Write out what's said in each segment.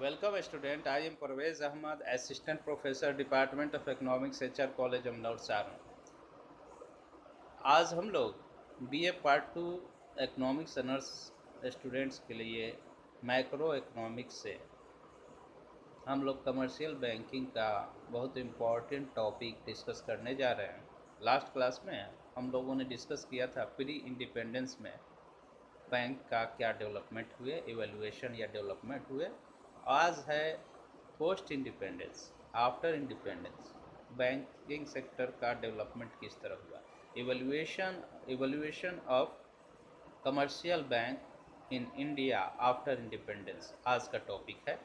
Welcome student. I am Parvez Ahmad, Assistant Professor, Department of Economics, HR College, Amnour Saran. आज हम लोग BA part 2 economics honours students के लिए macro economics से हम लोग कमर्शियल बैंकिंग का बहुत इम्पॉर्टेंट टॉपिक डिस्कस करने जा रहे हैं। लास्ट क्लास में हम लोगों ने डिस्कस किया था प्री इंडिपेंडेंस में बैंक का क्या डेवलपमेंट हुए, इवैल्यूएशन या डेवलपमेंट हुए। आज है post independence, after independence banking sector का डेवलपमेंट किस तरह हुआ, evaluation of commercial bank in India after independence आज का टॉपिक है।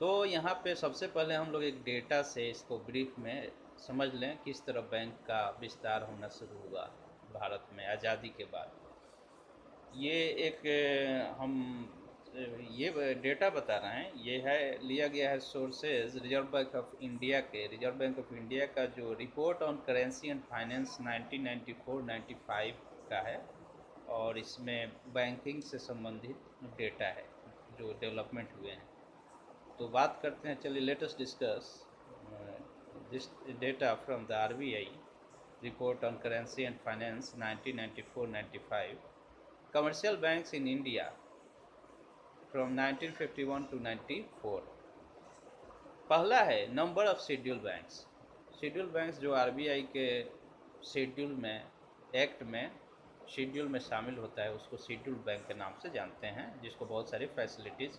तो यहाँ पे सबसे पहले हम लोग एक डेटा से इसको ब्रीफ में समझ लें किस तरह बैंक का विस्तार होना शुरू हुआ भारत में आज़ादी के बाद। ये एक हम ये डेटा बता रहे हैं, ये है लिया गया है sources reserve bank of India के। रिजर्व बैंक ऑफ इंडिया का जो report on currency and finance 1994-95 का है, और इसमें बैंकिंग से संबंधित डेटा है जो डेवलपमेंट हुए हैं। तो बात करते हैं, चलिए let us discuss this data from the RBI report on currency and finance 1994-95 commercial banks in India from 1951 to 94। पहला है number of schedule banks. Schedule banks जो RBI के शेड्यूल में, एक्ट में शेड्यूल में शामिल होता है, उसको शेड्यूल बैंक के नाम से जानते हैं, जिसको बहुत सारी फैसिलिटीज़,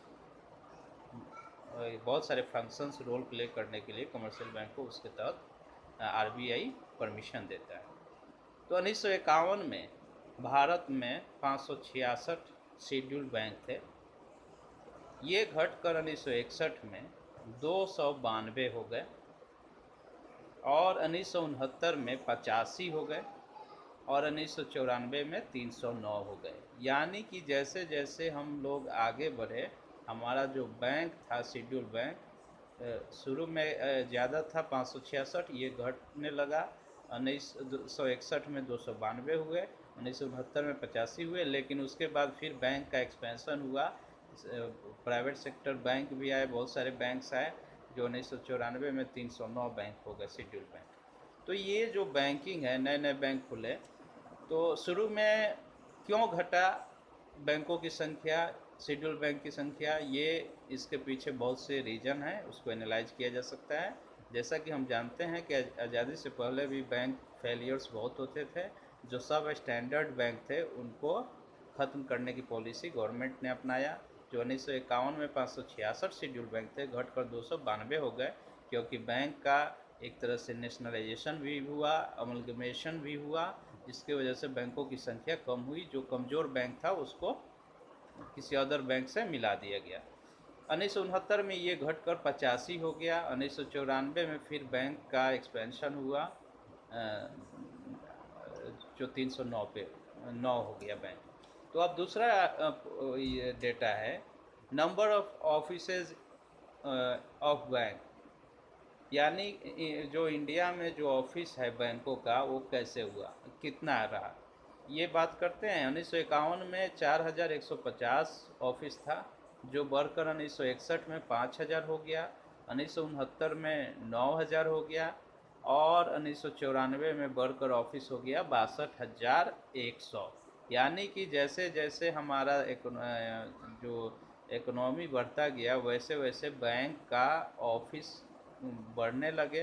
बहुत सारे फंक्शंस रोल प्ले करने के लिए कमर्शियल बैंक को उसके तहत RBI परमिशन देता है। तो 1951 में भारत में 566 शेड्यूल बैंक थे। ये घटकर 1961 में 292 हो गए और 1969 में 85 हो गए और 1994 में 309 हो गए। यानी कि जैसे जैसे हम लोग आगे बढ़े, हमारा जो बैंक था शेड्यूल बैंक शुरू में ज़्यादा था 566, ये घटने लगा। 1961 में 292 हुए, 1969 में 85 हुए, लेकिन उसके बाद फिर बैंक का एक्सपेंशन हुआ, प्राइवेट सेक्टर बैंक भी आए, बहुत सारे बैंक्स आए, जो 1994 में 309 बैंक हो गए शेड्यूल बैंक। तो ये जो बैंकिंग है, नए नए बैंक खुले, तो शुरू में क्यों घटा बैंकों की संख्या, शेड्यूल बैंक की संख्या, ये इसके पीछे बहुत से रीज़न हैं, उसको एनालाइज किया जा सकता है। जैसा कि हम जानते हैं कि आज़ादी से पहले भी बैंक फेलियर्स बहुत होते थे। जो सब स्टैंडर्ड बैंक थे उनको ख़त्म करने की पॉलिसी गवर्नमेंट ने अपनाया। जो 1951 में 566 शेड्यूल बैंक थे, घटकर 292 हो गए, क्योंकि बैंक का एक तरह से नेशनलाइजेशन भी हुआ, अमलगमेशन भी हुआ, जिसकी वजह से बैंकों की संख्या कम हुई। जो कमज़ोर बैंक था उसको किसी अदर बैंक से मिला दिया गया। 1969 में ये घटकर 85 हो गया। 1994 में फिर बैंक का एक्सपेंशन हुआ, जो 309 पे 9 हो गया बैंक। तो अब दूसरा ये डेटा है number of offices of bank, यानी जो इंडिया में जो ऑफिस है बैंकों का वो कैसे हुआ, कितना रहा, ये बात करते हैं। 1951 में 4150 ऑफिस था, जो बढ़कर 1961 में 5000 हो गया, 1969 में 9000 हो गया और 1994 में बढ़कर ऑफिस हो गया 62,100। यानी कि जैसे जैसे हमारा जो इकोनॉमी बढ़ता गया, वैसे वैसे बैंक का ऑफिस बढ़ने लगे।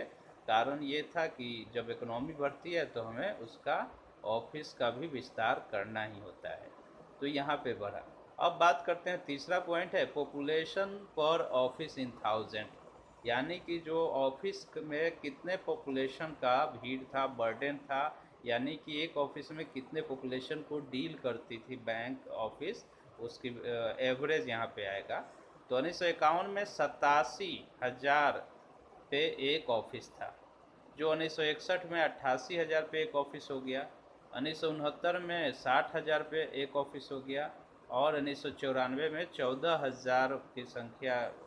कारण ये था कि जब इकोनॉमी बढ़ती है तो हमें उसका ऑफिस का भी विस्तार करना ही होता है, तो यहाँ पे बढ़ा। अब बात करते हैं, तीसरा पॉइंट है पॉपुलेशन पर ऑफिस इन थाउजेंड, यानी कि जो ऑफिस में कितने पॉपुलेशन का भीड़ था, बर्डन था, यानी कि एक ऑफिस में कितने पॉपुलेशन को डील करती थी बैंक ऑफिस, उसकी एवरेज यहाँ पे आएगा। तो 1951 में 87,000 पे एक ऑफिस था, जो 1961 में 88,000 पे एक ऑफिस हो गया, 1969 में 60,000 पे एक ऑफिस हो गया और 1994 में 14,000 की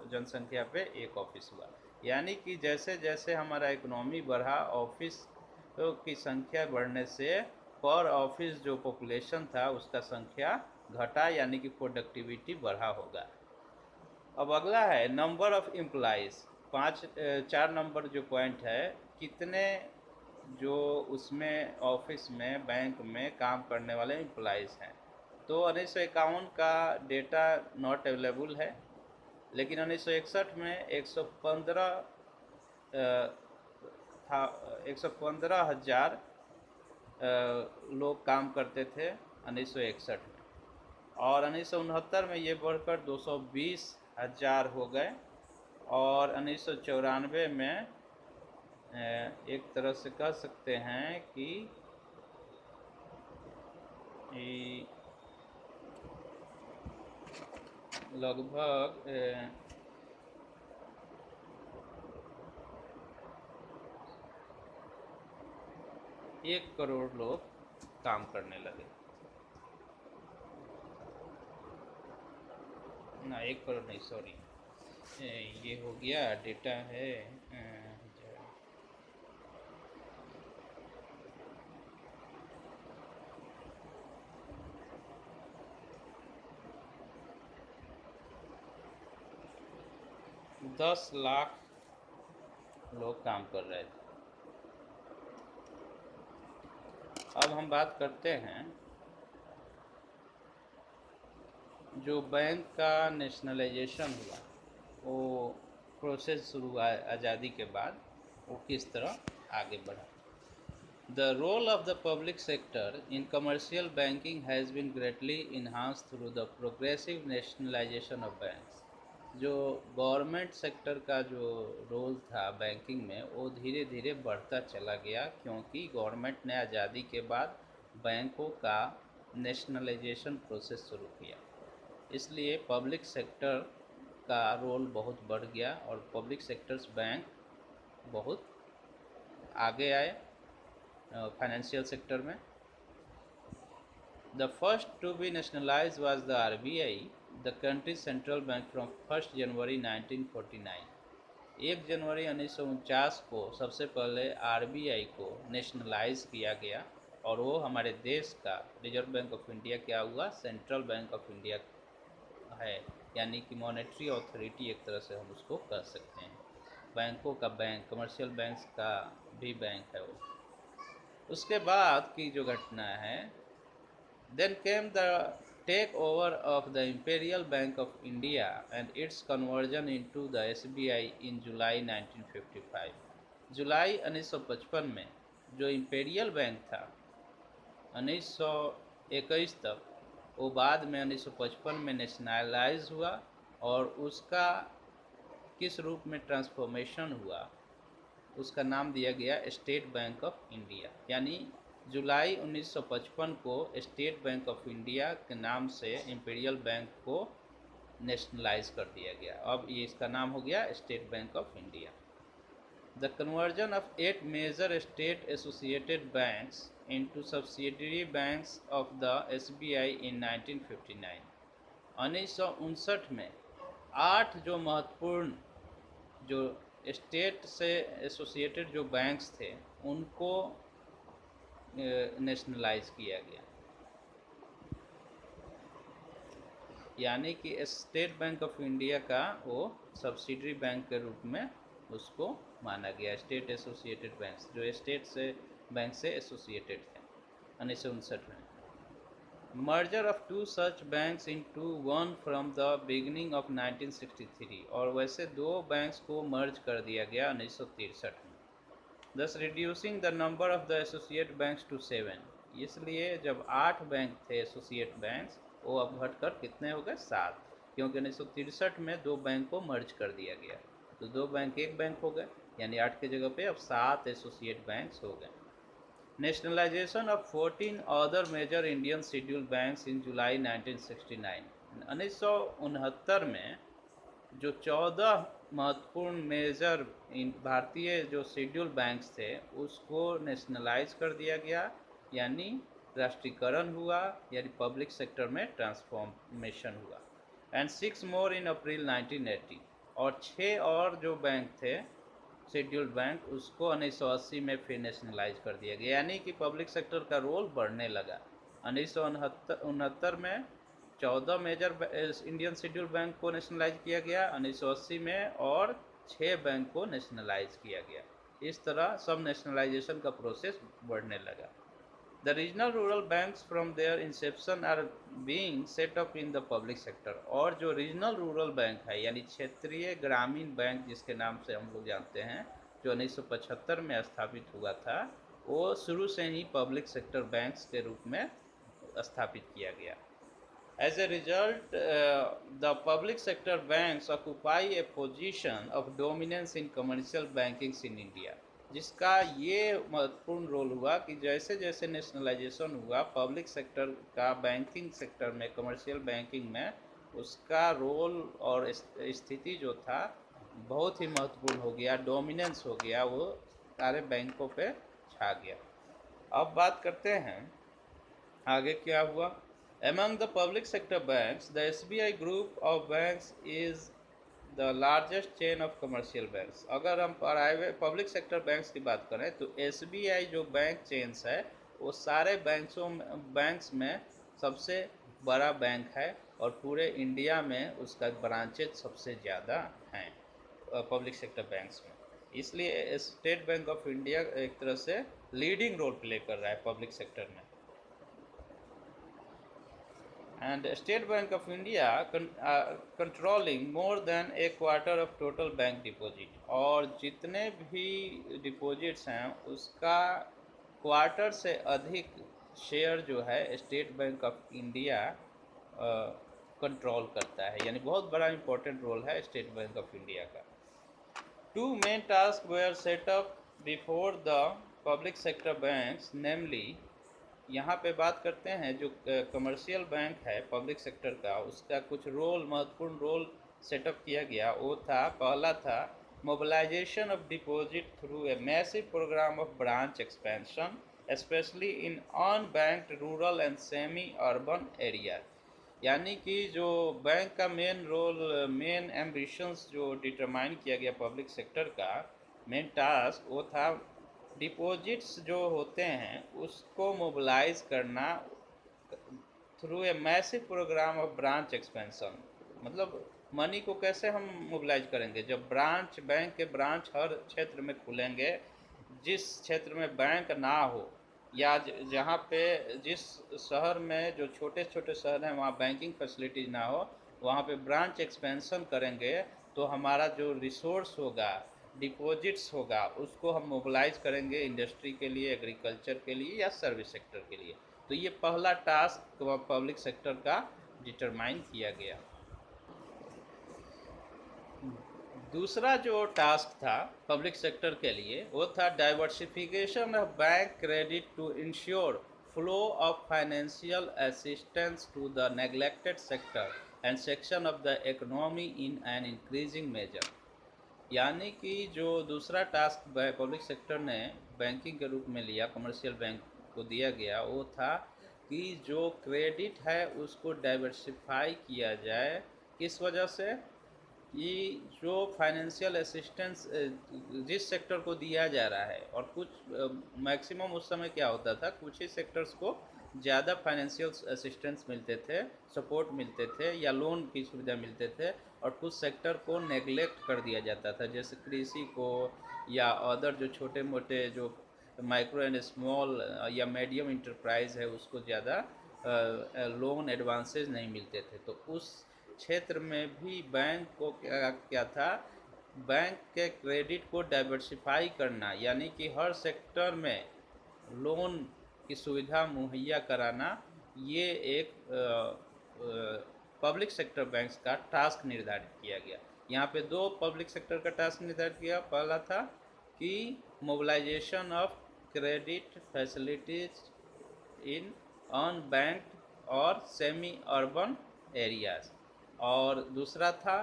जनसंख्या पे एक ऑफिस हुआ। यानी कि जैसे जैसे हमारा इकोनॉमी बढ़ा, ऑफिस की संख्या बढ़ने से पर ऑफिस जो पॉपुलेशन था उसका संख्या घटा, यानी कि प्रोडक्टिविटी बढ़ा होगा। अब अगला है नंबर ऑफ एम्प्लॉइज़। चार नंबर जो पॉइंट है, कितने जो उसमें ऑफिस में बैंक में काम करने वाले एम्प्लॉइज़ हैं। तो 1951 का डेटा नॉट अवेलेबल है, लेकिन 1961 में 115 था, 115,000 लोग काम करते थे 1961 में, और 1969 में ये बढ़कर 220,000 हो गए, और 1994 में एक तरह से कह सकते हैं कि लगभग 1 करोड़ लोग काम करने लगे। ना 1 करोड़ नहीं, सॉरी, ये हो गया डेटा है 10 लाख लोग काम कर रहे थे। अब हम बात करते हैं जो बैंक का नेशनलाइजेशन हुआ, वो प्रोसेस शुरू हुआ आज़ादी के बाद, वो किस तरह आगे बढ़ा। The role of the public sector in commercial banking has been greatly enhanced through the progressive nationalization of banks. जो गवर्नमेंट सेक्टर का जो रोल था बैंकिंग में, वो धीरे धीरे बढ़ता चला गया, क्योंकि गवर्नमेंट ने आज़ादी के बाद बैंकों का नेशनलाइजेशन प्रोसेस शुरू किया। इसलिए पब्लिक सेक्टर का रोल बहुत बढ़ गया और पब्लिक सेक्टर्स बैंक बहुत आगे आए फाइनेंशियल सेक्टर में। The first to be nationalized was the RBI, the country's central bank, from 1 जनवरी 1949। 1 जनवरी 1949 को सबसे पहले RBI को नेशनलाइज किया गया, और वो हमारे देश का रिजर्व बैंक ऑफ इंडिया क्या हुआ, सेंट्रल बैंक ऑफ इंडिया है, यानी कि मॉनेटरी अथॉरिटी एक तरह से हम उसको कह सकते हैं। बैंकों का बैंक, कमर्शियल बैंक्स का भी बैंक है वो। उसके बाद की जो घटना है, then came the take over of the Imperial Bank of India and its conversion into the SBI in July 1955। July 1955 में जो इम्पेरियल बैंक था 1921 तक, वो बाद में 1955 में नेशनलाइज हुआ, और उसका किस रूप में ट्रांसफॉर्मेशन हुआ, उसका नाम दिया गया स्टेट बैंक ऑफ इंडिया। यानी जुलाई 1955 को स्टेट बैंक ऑफ इंडिया के नाम से इम्पीरियल बैंक को नेशनलाइज कर दिया गया। अब ये इसका नाम हो गया State Bank of India. The conversion of 8 major state associated banks into subsidiary banks of the SBI in 1959। 1959 में 8 जो महत्वपूर्ण जो स्टेट से एसोसिएटेड जो बैंक्स थे उनको नेशनलाइज किया गया, यानी कि स्टेट बैंक ऑफ इंडिया का वो सब्सिडरी बैंक के रूप में उसको माना गया। स्टेट एसोसिएटेड बैंक्स जो स्टेट से बैंक से एसोसिएटेड थे 1959 में। Merger of 2 such banks into one from the beginning of 1963, और वैसे 2 बैंक्स को मर्ज कर दिया गया 1963 में। दस reducing the number of the associate banks to 7। इसलिए जब 8 बैंक थे एसोसिएट बैंक्स, वो अब घटकर कितने हो गए, 7, क्योंकि 1963 में 2 बैंक को मर्ज कर दिया गया, तो 2 बैंक 1 बैंक हो गए, यानी 8 की जगह पे अब 7 एसोसिएट बैंक्स हो गए। Nationalisation of 14 other major Indian schedule banks in July 1969। 1969 में जो 14 महत्वपूर्ण मेजर भारतीय जो शेड्यूल बैंक्स थे उसको नेशनलाइज कर दिया गया, यानी राष्ट्रीयकरण हुआ, यानी पब्लिक सेक्टर में ट्रांसफॉर्मेशन हुआ। एंड 6 मोर इन अप्रैल 1980, और 6 और जो बैंक थे शेड्यूल्ड बैंक, उसको 1980 में फिर नेशनलाइज कर दिया गया, यानी कि पब्लिक सेक्टर का रोल बढ़ने लगा। 1969 में 14 मेजर इंडियन शेड्यूल बैंक को नेशनलाइज किया गया 1980 में, और 6 बैंक को नेशनलाइज किया गया। इस तरह सब नेशनलाइजेशन का प्रोसेस बढ़ने लगा। The regional rural banks from their inception are being set up in the public sector। और जो रीजनल रूरल बैंक है यानी क्षेत्रीय ग्रामीण बैंक जिसके नाम से हम लोग जानते हैं, जो 1975 में स्थापित हुआ था, वो शुरू से ही पब्लिक सेक्टर बैंक्स के रूप में स्थापित किया गया। As a result, the public sector banks occupy a position of dominance in commercial banking in India। जिसका ये महत्वपूर्ण रोल हुआ कि जैसे जैसे नेशनलाइजेशन हुआ पब्लिक सेक्टर का बैंकिंग सेक्टर में, कमर्शियल बैंकिंग में, उसका रोल और स्थिति जो था बहुत ही महत्वपूर्ण हो गया, डोमिनेंस हो गया, वो सारे बैंकों पे छा गया। अब बात करते हैं आगे क्या हुआ। Among the public sector banks, the SBI group of banks is the largest chain of commercial banks। अगर हम प्राइवेट पब्लिक सेक्टर बैंक्स की बात करें तो SBI जो बैंक चेन्स है वो सारे बैंक्स में सबसे बड़ा बैंक है, और पूरे इंडिया में उसका ब्रांचेज सबसे ज़्यादा हैं पब्लिक सेक्टर बैंक्स में। इसलिए स्टेट बैंक ऑफ इंडिया एक तरह से लीडिंग रोल प्ले कर रहा है पब्लिक सेक्टर में। And State Bank of India controlling more than a quarter of total bank deposit। और जितने भी डिपॉजिट्स हैं उसका क्वार्टर से अधिक शेयर जो है state Bank of India control करता है, यानी बहुत बड़ा इंपॉर्टेंट रोल है स्टेट बैंक ऑफ इंडिया का। Two main tasks were set up before the public sector banks, namely यहाँ पे बात करते हैं जो कमर्शियल बैंक है पब्लिक सेक्टर का, उसका कुछ रोल, महत्वपूर्ण रोल सेटअप किया गया। वो था, पहला था mobilisation of deposit through a massive programme of branch expansion specially in unbanked rural and semi urban area. यानी कि जो बैंक का मेन रोल, मेन एम्बिशंस जो डिटरमाइन किया गया पब्लिक सेक्टर का, मेन टास्क वो था डिपॉजिट्स जो होते हैं उसको मोबिलाइज करना through a massive programme of branch expansion. मतलब मनी को कैसे हम मोबिलाइज करेंगे, जब ब्रांच, बैंक के ब्रांच हर क्षेत्र में खुलेंगे, जिस क्षेत्र में बैंक ना हो या जहाँ पे जिस शहर में, जो छोटे छोटे शहर हैं वहाँ बैंकिंग फैसिलिटीज ना हो, वहाँ पे ब्रांच एक्सपेंशन करेंगे तो हमारा जो रिसोर्स होगा, डिपॉजिट्स होगा, उसको हम मोबिलाइज करेंगे इंडस्ट्री के लिए, एग्रीकल्चर के लिए या सर्विस सेक्टर के लिए। तो ये पहला टास्क पब्लिक सेक्टर का डिटरमाइन किया गया। दूसरा जो टास्क था पब्लिक सेक्टर के लिए वो था diversification of bank credit to ensure flow of financial assistance to the neglected sector and section of the economy in an increasing measure. यानी कि जो दूसरा टास्क पब्लिक सेक्टर ने बैंकिंग के रूप में लिया, कमर्शियल बैंक को दिया गया, वो था कि जो क्रेडिट है उसको डाइवर्सिफाई किया जाए। किस वजह से? कि जो फाइनेंशियल असिस्टेंस जिस सेक्टर को दिया जा रहा है, और कुछ मैक्सिमम उस समय क्या होता था, कुछ ही सेक्टर्स को ज़्यादा फाइनेंशियल असिस्टेंस मिलते थे, सपोर्ट मिलते थे या लोन की सुविधा मिलते थे, और कुछ सेक्टर को नेगलेक्ट कर दिया जाता था, जैसे कृषि को या अदर जो छोटे मोटे जो माइक्रो एंड स्मॉल या मीडियम इंटरप्राइज है उसको ज़्यादा लोन एडवांसेज नहीं मिलते थे। तो उस क्षेत्र में भी बैंक को क्या था, बैंक के क्रेडिट को डाइवर्सिफाई करना, यानी कि हर सेक्टर में लोन की सुविधा मुहैया कराना, ये एक पब्लिक सेक्टर बैंक्स का टास्क निर्धारित किया गया। यहाँ पे दो पब्लिक सेक्टर का टास्क निर्धारित किया। पहला था कि mobilisation of credit facilities in unbanked और सेमी अर्बन एरियाज, और दूसरा था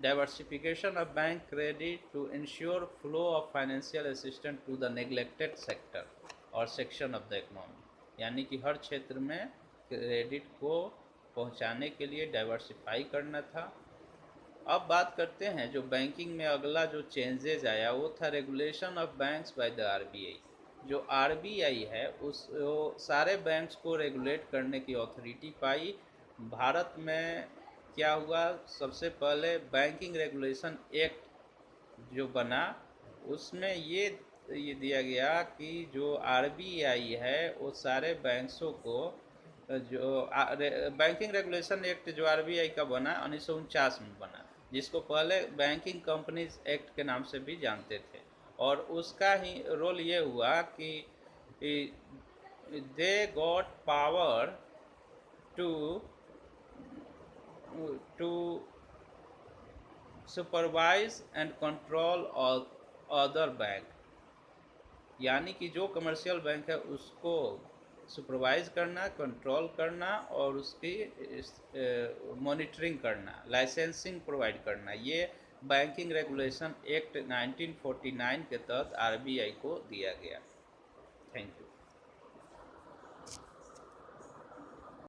diversification of bank credit to ensure flow of financial assistance to the neglected sector और सेक्शन ऑफ द इकोनॉमी। यानी कि हर क्षेत्र में क्रेडिट को पहुंचाने के लिए डाइवर्सिफाई करना था। अब बात करते हैं जो बैंकिंग में अगला जो चेंजेज आया वो था regulation of banks by the RBI. जो आरबीआई है उस सारे बैंक्स को रेगुलेट करने की अथॉरिटी पाई। भारत में क्या हुआ, सबसे पहले बैंकिंग रेगुलेशन एक्ट जो बना, उसमें ये दिया गया कि जो आरबीआई है वो सारे बैंकों को जो बैंकिंग रेगुलेशन एक्ट जो आरबीआई का बना 1949 में बना, जिसको पहले बैंकिंग कंपनीज एक्ट के नाम से भी जानते थे। और उसका ही रोल ये हुआ कि they got power to to supervise and control other bank, यानी कि जो कमर्शियल बैंक है उसको सुपरवाइज करना, कंट्रोल करना और उसकी मॉनिटरिंग करना, लाइसेंसिंग प्रोवाइड करना, ये बैंकिंग रेगुलेशन एक्ट 1949 के तहत आरबीआई को दिया गया। Thank you.